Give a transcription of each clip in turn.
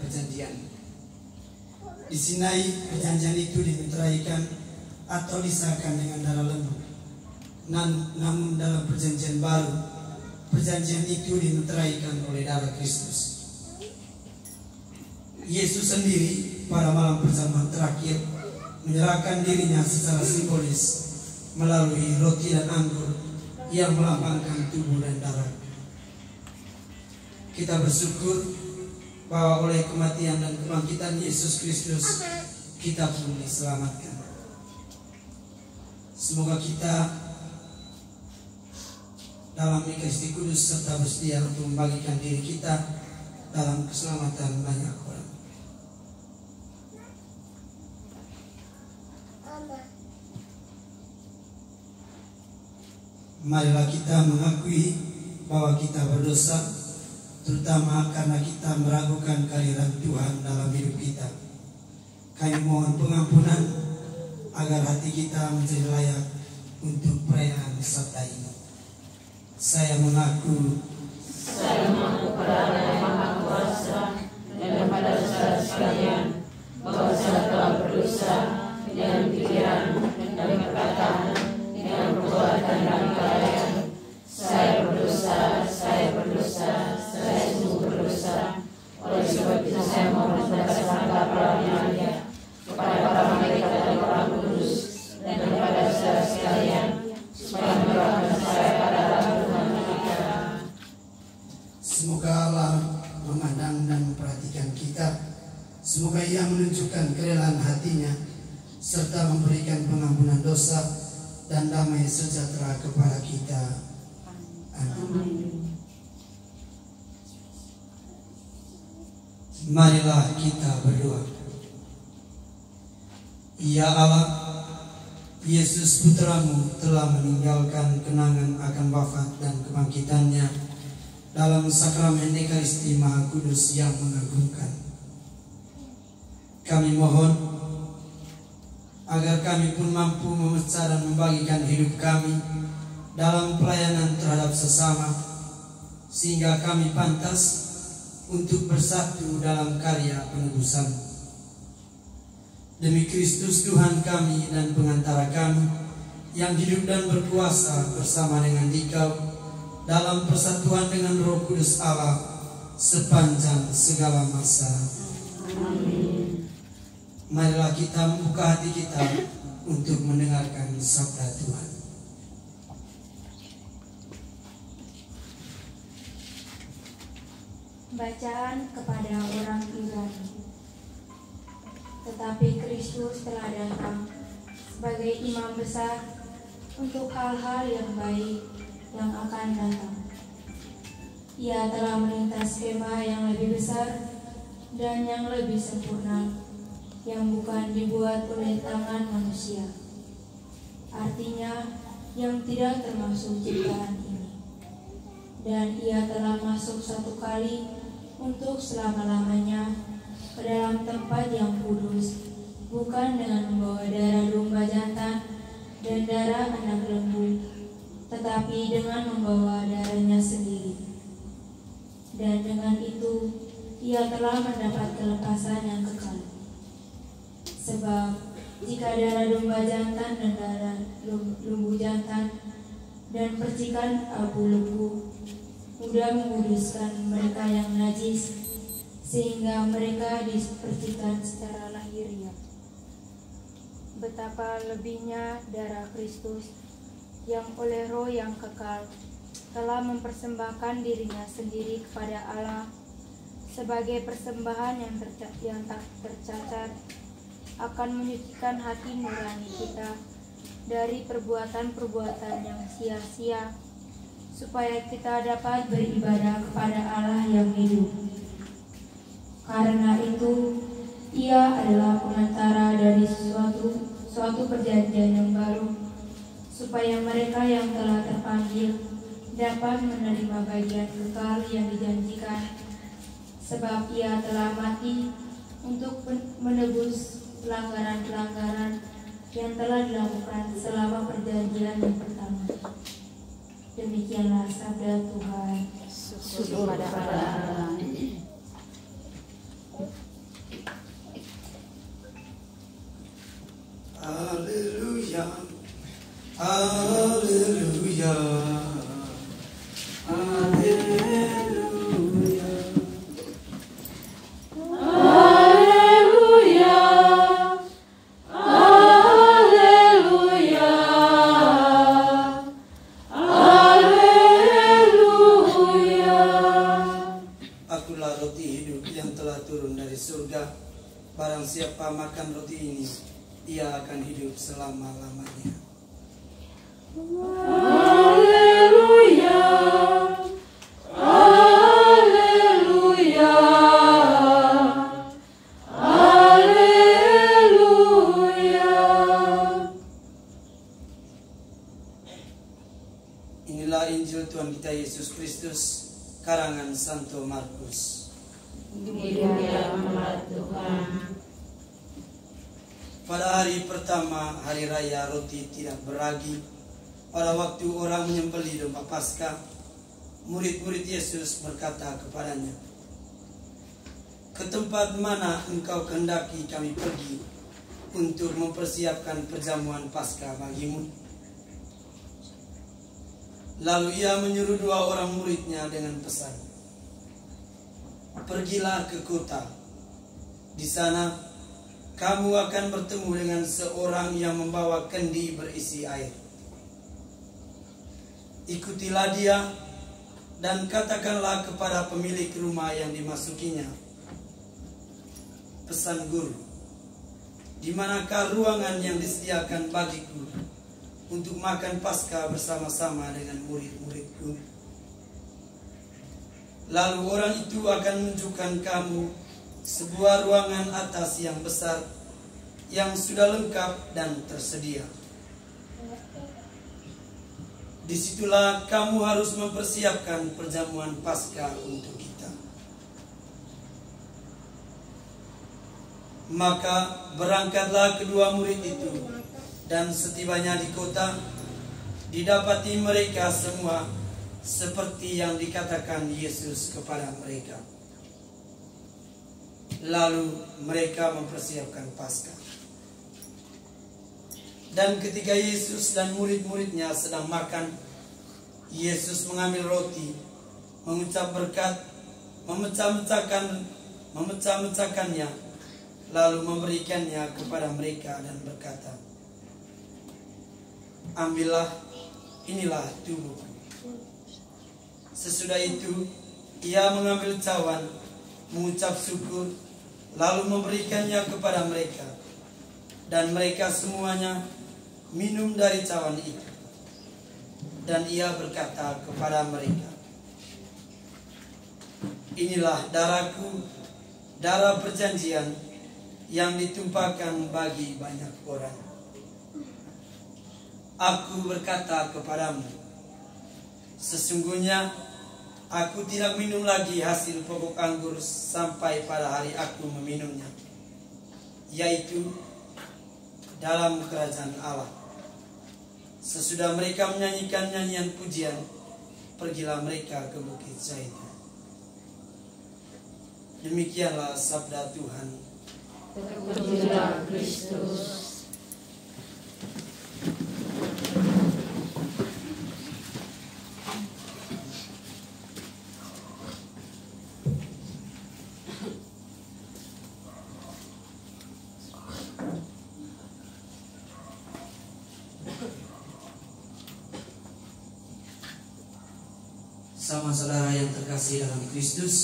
perjanjian. Di Sinai perjanjian itu dimeteraikan atau disahkan dengan darah lembu. Namun dalam perjanjian baru, perjanjian itu dimeteraikan oleh darah Kristus. Yesus sendiri pada malam perjamuan terakhir menyerahkan dirinya secara simbolis melalui roti dan anggur yang melambangkan tubuh dan darah. Kita bersyukur bahwa oleh kematian dan kebangkitan Yesus Kristus kita pun diselamatkan. Semoga kita dalam Ekaristi Kudus serta bersedia untuk membagikan diri kita dalam keselamatan banyak orang. Marilah kita mengakui bahwa kita berdosa, terutama karena kita meragukan kehadiran Tuhan dalam hidup kita. Kami mohon pengampunan agar hati kita menjadi layak untuk perayaan sabda ini. Saya mengaku pada Allah yang Maha Kuasa dan pada saudara sekalian bahwa saya telah berdosa dengan pikiran dan perkataan, dengan perbuatan dan kelalaian. Saya berdosa, saya sungguh berdosa. Oleh sebab itu saya mohon kepada Sang Bapa kepada para malaikat dan orang kudus dan kepada saudara sekalian supaya mendoakan saya pada Tuhan kita. Semoga Allah memandang dan memperhatikan kita. Semoga Ia menunjukkan kerelaan hatinya serta memberikan pengampunan dosa dan damai sejahtera kepada kita. Amin. Marilah kita berdoa. Ya Allah, Yesus Putramu telah meninggalkan kenangan akan wafat dan kebangkitannya dalam sakramen Ekaristi Maha Kudus yang mengagumkan. Kami mohon agar kami pun mampu memecah dan membagikan hidup kami dalam pelayanan terhadap sesama, sehingga kami pantas untuk bersatu dalam karya penebusan. Demi Kristus Tuhan kami dan pengantara kami, yang hidup dan berkuasa bersama dengan Dikau dalam persatuan dengan Roh Kudus Allah sepanjang segala masa. Amin. Marilah kita membuka hati kita untuk mendengarkan sabda Tuhan. Bacaan kepada orang Ibrani. Tetapi Kristus telah datang sebagai imam besar untuk hal-hal yang baik yang akan datang. Ia telah melintas kemah yang lebih besar dan yang lebih sempurna, yang bukan dibuat oleh tangan manusia. Artinya, yang tidak termasuk ciptaan ini. Dan ia telah masuk satu kali untuk selama-lamanya ke dalam tempat yang kudus, bukan dengan membawa darah domba jantan dan darah anak lembu, tetapi dengan membawa darahnya sendiri. Dan dengan itu ia telah mendapat kelepasan yang kekal. Sebab jika darah domba jantan dan darah lembu jantan dan percikan abu lembu sudah menguduskan mereka yang najis, sehingga mereka dipercikan secara lahiriah, betapa lebihnya darah Kristus yang oleh Roh yang kekal telah mempersembahkan dirinya sendiri kepada Allah sebagai persembahan yang tak tercacat, akan menyucikan hati nurani kita dari perbuatan-perbuatan yang sia-sia, supaya kita dapat beribadah kepada Allah yang hidup. Karena itu, Ia adalah pengantara dari suatu perjanjian yang baru, supaya mereka yang telah terpanggil dapat menerima bagian kekal yang dijanjikan, sebab Ia telah mati untuk menebus pelanggaran-pelanggaran yang telah dilakukan selama perjanjian yang pertama. Demikianlah sabda Tuhan. Syukur pada Allah. yang telah turun dari surga. Barang siapa makan roti ini, ia akan hidup selama-lamanya. Haleluya, haleluya, haleluya. Inilah Injil Tuhan kita Yesus Kristus, karangan Santo Markus. Dimuliakanlah Tuhan. Pada hari pertama hari raya roti tidak beragi, pada waktu orang menyembelih domba Paskah, murid-murid Yesus berkata kepadanya, "Ke tempat mana engkau kehendaki kami pergi untuk mempersiapkan perjamuan Paskah bagimu?" Lalu ia menyuruh 2 orang muridnya dengan pesan, "Pergilah ke kota. Di sana kamu akan bertemu dengan seorang yang membawa kendi berisi air. Ikutilah dia dan katakanlah kepada pemilik rumah yang dimasukinya, 'Pesan Guru, di manakah ruangan yang disediakan bagiku untuk makan Paskah bersama-sama dengan murid-muridku?' Lalu orang itu akan menunjukkan kamu sebuah ruangan atas yang besar, yang sudah lengkap dan tersedia. Disitulah kamu harus mempersiapkan perjamuan Paskah untuk kita." Maka berangkatlah kedua murid itu, dan setibanya di kota, didapati mereka semua seperti yang dikatakan Yesus kepada mereka. Lalu mereka mempersiapkan Paskah. Dan ketika Yesus dan murid-muridnya sedang makan, Yesus mengambil roti, mengucap berkat, memecah-mecahkannya, lalu memberikannya kepada mereka dan berkata, "Ambillah, inilah tubuhku." Sesudah itu, ia mengambil cawan, mengucap syukur, lalu memberikannya kepada mereka. Dan mereka semuanya minum dari cawan itu. Dan ia berkata kepada mereka, "Inilah darahku, darah perjanjian yang ditumpahkan bagi banyak orang. Aku berkata kepadamu, sesungguhnya aku tidak minum lagi hasil pokok anggur sampai pada hari aku meminumnya, yaitu dalam kerajaan Allah." Sesudah mereka menyanyikan nyanyian pujian, pergilah mereka ke Bukit Zaitun. Demikianlah sabda Tuhan. Terpujilah Kristus. Sama saudara yang terkasih dalam Kristus,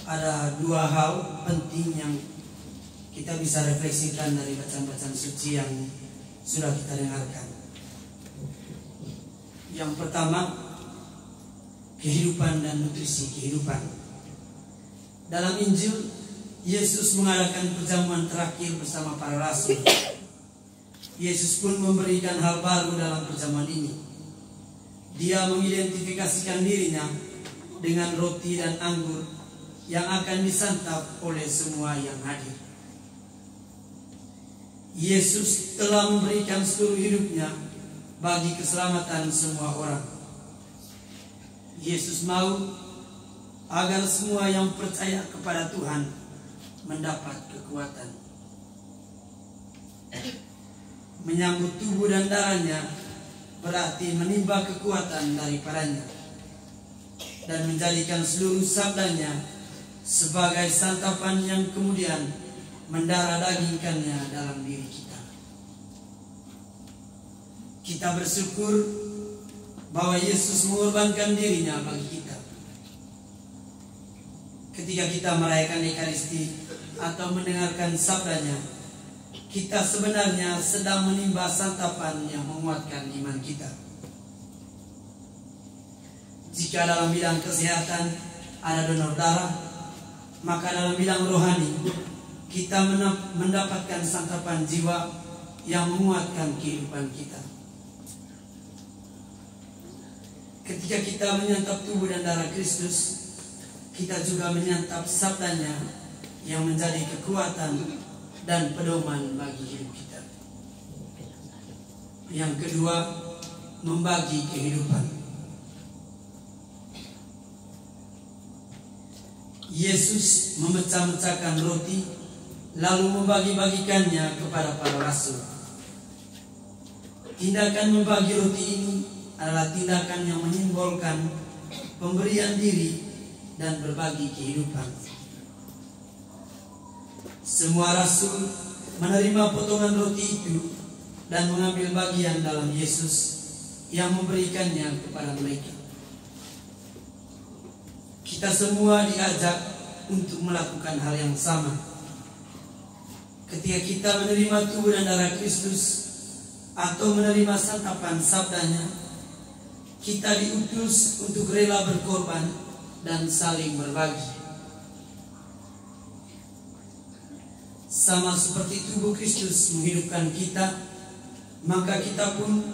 ada 2 hal penting yang kita bisa refleksikan dari bacaan-bacaan suci yang sudah kita dengarkan. Yang pertama, kehidupan dan nutrisi kehidupan. Dalam Injil, Yesus mengadakan perjamuan terakhir bersama para rasul. Yesus pun memberikan hal baru dalam perjamuan ini. Dia mengidentifikasikan dirinya dengan roti dan anggur yang akan disantap oleh semua yang hadir. Yesus telah memberikan seluruh hidupnya bagi keselamatan semua orang. Yesus mau agar semua yang percaya kepada Tuhan mendapat kekuatan. Menyambut tubuh dan darahnya berarti menimba kekuatan daripadanya dan menjadikan seluruh sabdanya sebagai santapan yang kemudian mendarah dagingkannya dalam diri kita. Kita bersyukur bahwa Yesus mengorbankan dirinya bagi kita. Ketika kita merayakan Ekaristi atau mendengarkan sabdanya, kita sebenarnya sedang menimba santapan yang menguatkan iman kita. Jika dalam bidang kesehatan ada donor darah, maka dalam bidang rohani kita mendapatkan santapan jiwa yang menguatkan kehidupan kita. Ketika kita menyantap tubuh dan darah Kristus, kita juga menyantap sabdanya yang menjadi kekuatan dan pedoman bagi hidup kita. Yang kedua, membagi kehidupan. Yesus memecah-mecahkan roti lalu membagi-bagikannya kepada para rasul. Tindakan membagi roti ini adalah tindakan yang menyimbolkan pemberian diri dan berbagi kehidupan. Semua rasul menerima potongan roti itu dan mengambil bagian dalam Yesus yang memberikannya kepada mereka. Kita semua diajak untuk melakukan hal yang sama. Ketika kita menerima tubuh dan darah Kristus atau menerima santapan sabdanya, kita diutus untuk rela berkorban dan saling berbagi. Sama seperti tubuh Kristus menghidupkan kita, maka kita pun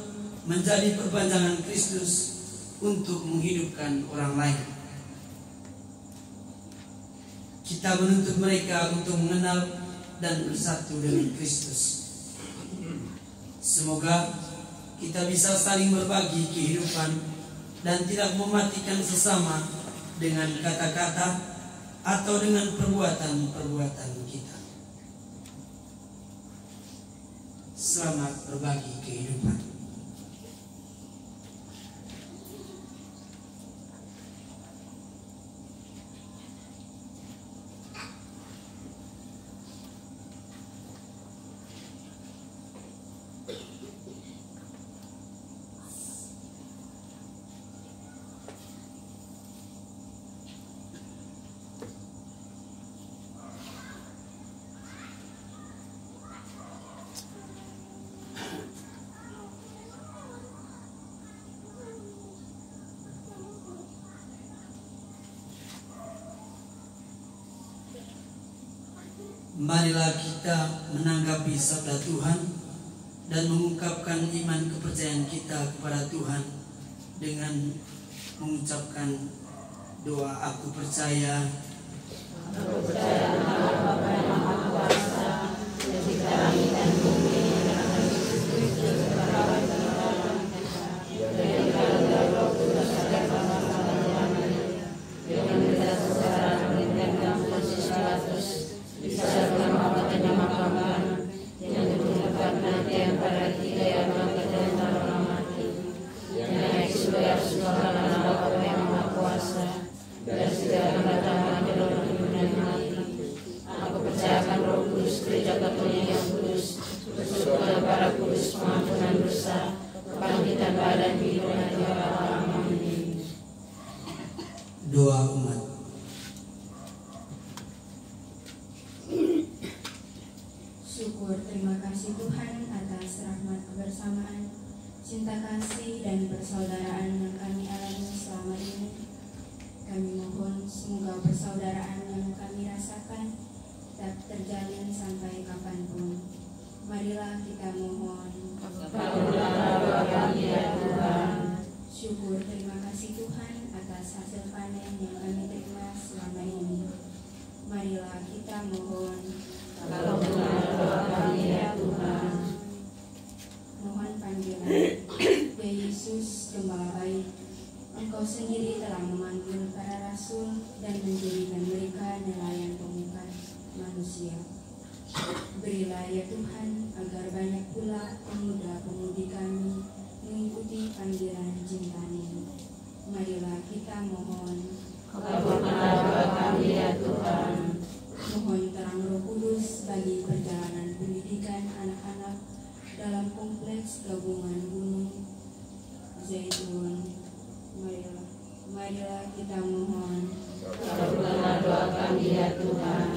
menjadi perpanjangan Kristus untuk menghidupkan orang lain. Kita menuntut mereka untuk mengenal dan bersatu dengan Kristus. Semoga kita bisa saling berbagi kehidupan dan tidak mematikan sesama dengan kata-kata atau dengan perbuatan-perbuatan kita. Selamat berbagi kehidupan. Marilah kita menanggapi sabda Tuhan dan mengungkapkan iman kepercayaan kita kepada Tuhan dengan mengucapkan doa aku percaya. Aku percaya kepada Bapa yang Maha Kuasa, pencipta langit dan bumi, dan Yesus Kristus Bapa kita, yang dari Roh Kudus dan Bapa yang kita secara meninggalkan Yesus Kristus. Bisa memakamkan yang ditemukan nanti antara tiga yang bangkit dan orang mati, yang naik surga karena Bapa yang Maha Kuasa, dan segala datang ke dalam hidup dan mati. Aku percayakan Roh Kudus, Gereja Katolik yang kudus, bersuara para kudus, pengampunan dosa, kebangkitan badan hidup dan Allah. Amin. Doa umat. Syukur terima kasih Tuhan atas rahmat kebersamaan, cinta kasih dan persaudaraan yang kami alami selama ini. Kami mohon semoga persaudaraan yang kami rasakan tetap terjalin sampai kapanpun. Marilah kita mohon. Kabulkanlah kami ya Tuhan. Syukur terima kasih Tuhan atas hasil panen yang kami terima selama ini. Marilah kita mohon. Kabulkanlah kami ya Tuhan. Mohon panggilan. Ya Yesus, Gembala baik, Engkau sendiri telah memanggil para rasul dan menjadikan mereka nelayan pemuka manusia. Berilah ya Tuhan agar banyak pula pemuda-pemudi kami mengikuti panggilan cinta-Mu. Marilah kita mohon. Kabulkanlah kami ya Tuhan. Mohon terang Roh Kudus bagi perjalanan pendidikan anak-anak dalam kompleks gabungan gunung Zaitun. Marilah kita mohon. Kabulkanlah doa kami ya Tuhan.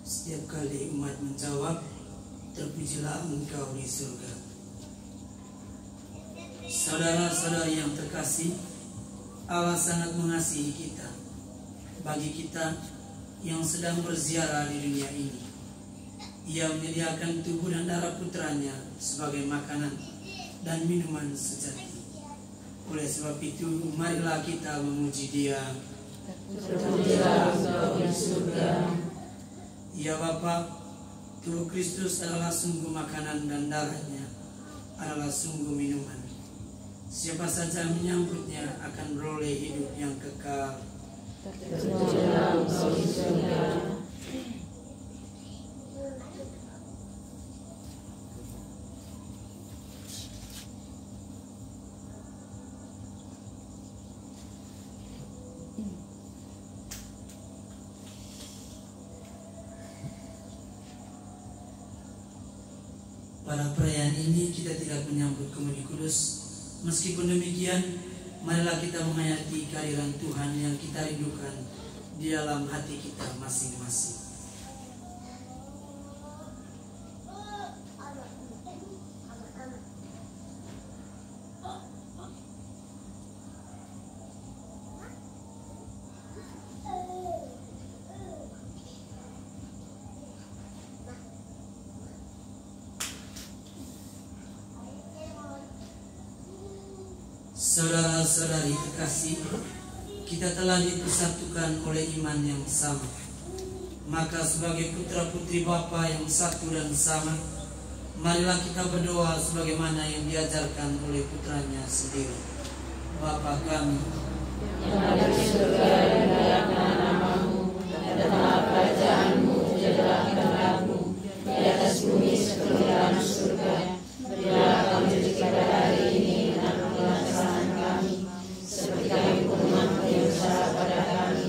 Setiap kali umat menjawab, terpujilah Engkau di surga. Saudara-saudari yang terkasih, Allah sangat mengasihi kita. Bagi kita yang sedang berziarah di dunia ini, Ia menyediakan tubuh dan darah putranya sebagai makanan dan minuman sejati. Oleh sebab itu, marilah kita memuji Dia. Terpujilah Engkau di surga. Ya Bapa, tubuh Kristus adalah sungguh makanan dan darahnya adalah sungguh minuman. Siapa saja menyambutnya akan beroleh hidup yang kekal. Terpujilah Engkau di surga. Pada perayaan ini kita tidak menyambut Komuni Kudus. Meskipun demikian, marilah kita menghayati kehadiran Tuhan yang kita rindukan di dalam hati kita masing-masing. Saudara-saudari terkasih, kita telah dipersatukan oleh iman yang sama. Maka sebagai putra-putri Bapa yang satu dan sama, marilah kita berdoa sebagaimana yang diajarkan oleh putranya sendiri. Bapa kami Yang ada di surga, dimuliakan namamu, datanglah kerajaanmu, jadilah kehendakmu di atas bumi seperti dalam surga. Berilah kami rezeki pada hari ini, dan ampunilah kesalahan kami, seperti kami pun mengampuni yang bersalah pada kami.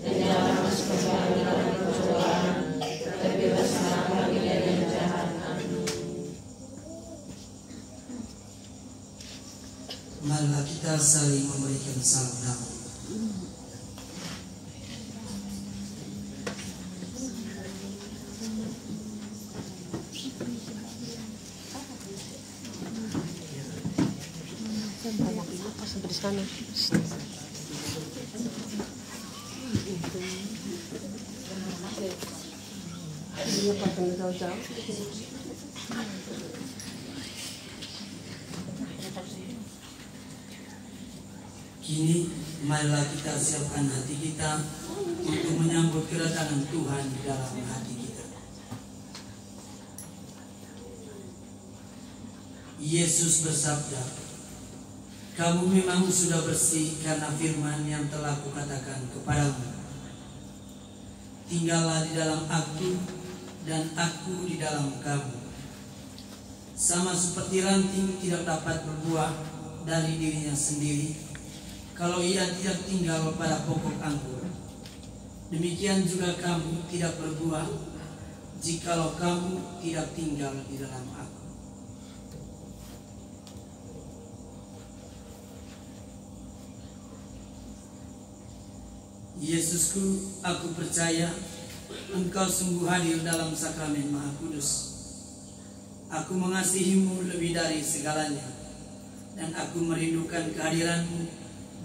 Dan jangan masukkan kami dalam pencobaan, tetapi bebaskanlah kami dari yang jahat. Amin. marilah kita saling memberikan salam damai. Kini marilah kita siapkan hati kita untuk menyambut kedatangan Tuhan di dalam hati kita. Yesus bersabda, "Kamu memang sudah bersih karena firman yang telah kukatakan kepadamu. Tinggallah di dalam aku dan aku di dalam kamu. Sama seperti ranting tidak dapat berbuah dari dirinya sendiri kalau ia tidak tinggal pada pokok anggur. Demikian juga kamu tidak berbuah jikalau kamu tidak tinggal di dalam aku." Yesusku, aku percaya Engkau sungguh hadir dalam sakramen Maha Kudus. Aku mengasihimu lebih dari segalanya, dan aku merindukan kehadiranmu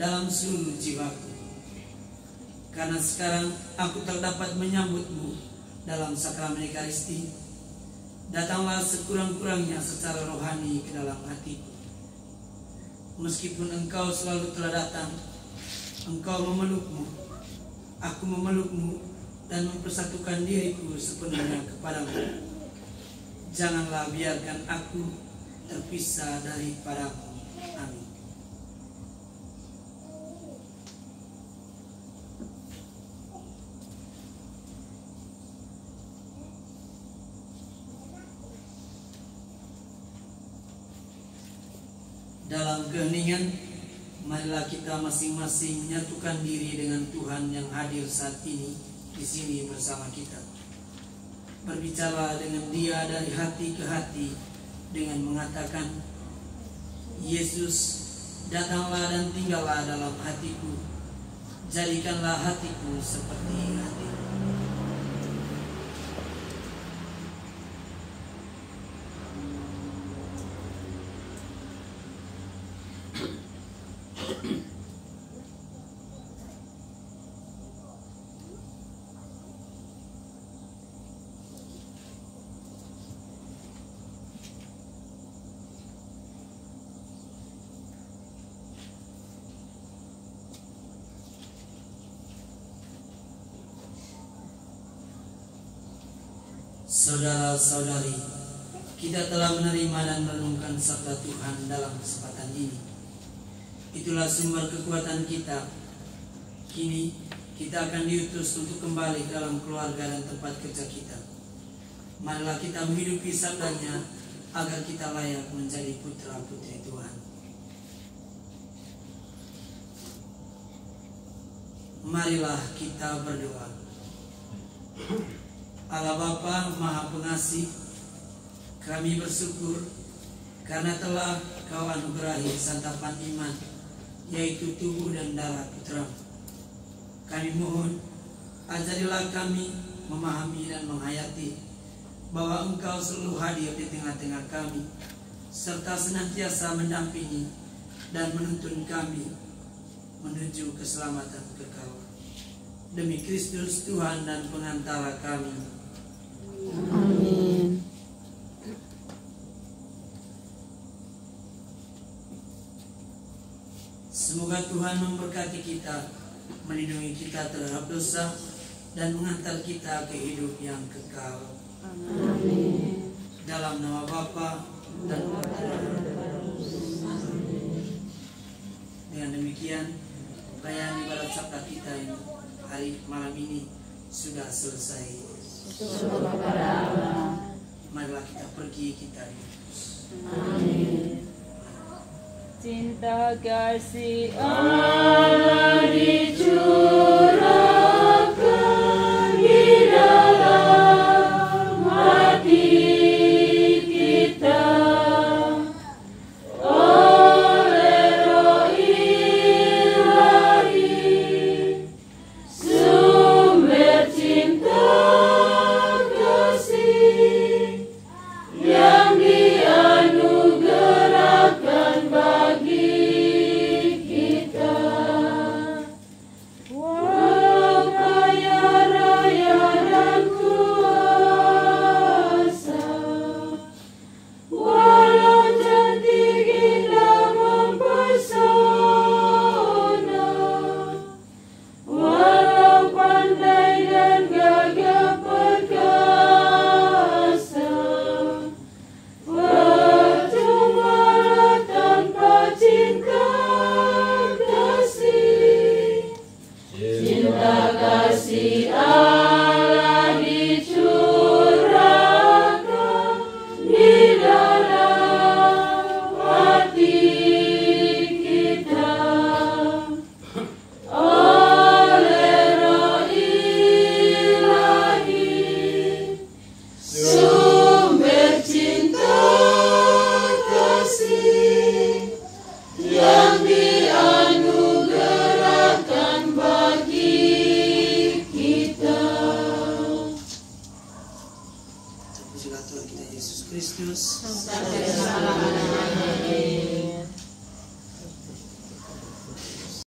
dalam seluruh jiwaku. Karena sekarang aku terdapat menyambutmu dalam sakramen Ekaristi, datanglah sekurang-kurangnya secara rohani ke dalam hatiku. Meskipun Engkau selalu telah datang, Engkau memelukmu. Aku memelukmu dan mempersatukan diriku sepenuhnya kepadamu. Janganlah biarkan aku terpisah daripadamu. Amin. Dalam keheningan, marilah kita masing-masing menyatukan diri dengan Tuhan yang hadir saat ini di sini bersama kita. Berbicara dengan Dia dari hati ke hati dengan mengatakan, Yesus, datanglah dan tinggallah dalam hatiku, jadikanlah hatiku seperti hatimu. Saudara-saudari, kita telah menerima dan merenungkan sabda Tuhan dalam kesempatan ini. Itulah sumber kekuatan kita. Kini kita akan diutus untuk kembali ke dalam keluarga dan tempat kerja kita. Marilah kita menghidupi sabdanya agar kita layak menjadi putra-putri Tuhan. Marilah kita berdoa. Allah Bapa Maha Pengasih, kami bersyukur karena telah Kau anugerahi santapan iman, yaitu tubuh dan darah Putra. Kami mohon, ajarilah kami memahami dan menghayati bahwa Engkau selalu hadir di tengah-tengah kami, serta senantiasa mendampingi dan menuntun kami menuju keselamatan kekal. Demi Kristus Tuhan dan pengantara kami. Amin. Semoga Tuhan memberkati kita, melindungi kita terhadap dosa, dan mengantar kita ke hidup yang kekal. Amin. Dalam nama Bapa dan Putra. Dengan demikian, perayaan ibadat sabda kita ini hari malam ini sudah selesai. Syukur kepada Allah. Marilah kita pergi, kita diutus. Amin. Cinta kasih Allah dicurahkan di dalam hati kita oleh Roh Ilahi, sumber cinta kasih yang dianugerahkan bagi kita. Walau kaya raya dan kuasa, walau cantik indah mempesona, walau pandai dan gagah perkasa, percumalah tanpa cinta kasih. Cinta kasih Allah dicurahkan di dalam hati kita oleh Roh Ilahi, sumber cinta kasih yang dianugerahkan bagi kita. Terpujilah Tuhan kita Yesus Kristus. Sampai selama-lamanya.